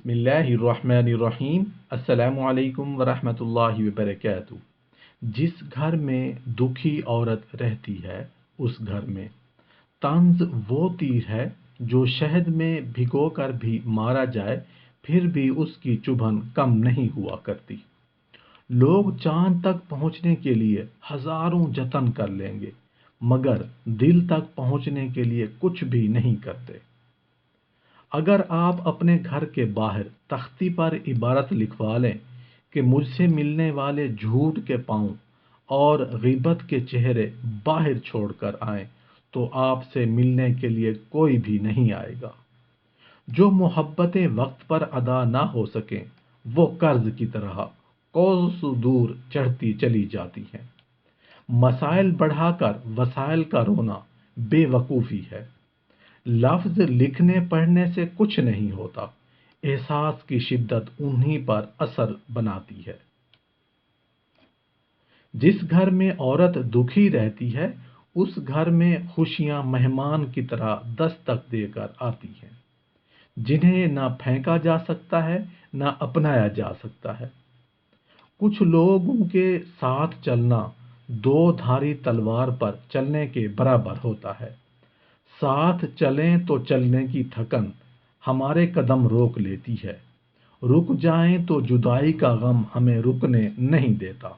बिस्मिल्लाहिर्रहमानिर्रहीम। अस्सलामु अलैकुम वरहमतुल्लाहि वबरकातुहू। जिस घर में दुखी औरत रहती है उस घर में तंज वो तीर है जो शहद में भिगोकर भी मारा जाए फिर भी उसकी चुभन कम नहीं हुआ करती। लोग चांद तक पहुंचने के लिए हजारों जतन कर लेंगे मगर दिल तक पहुंचने के लिए कुछ भी नहीं करते। अगर आप अपने घर के बाहर तख्ती पर इबारत लिखवा लें कि मुझसे मिलने वाले झूठ के पाँव और गिबत के चेहरे बाहर छोड़कर आएं तो आपसे मिलने के लिए कोई भी नहीं आएगा। जो मोहब्बतें वक्त पर अदा ना हो सकें वो कर्ज की तरह कोसों दूर चढ़ती चली जाती हैं। मसाइल बढ़ाकर वसाइल का रोना बेवकूफ़ी है। लफ्ज लिखने पढ़ने से कुछ नहीं होता, एहसास की शिद्दत उन्हीं पर असर बनाती है। जिस घर में औरत दुखी रहती है उस घर में खुशियां मेहमान की तरह दस्तक देकर आती हैं, जिन्हें ना फेंका जा सकता है ना अपनाया जा सकता है। कुछ लोगों के साथ चलना दो धारी तलवार पर चलने के बराबर होता है। साथ चलें तो चलने की थकन हमारे कदम रोक लेती है, रुक जाएं तो जुदाई का गम हमें रुकने नहीं देता।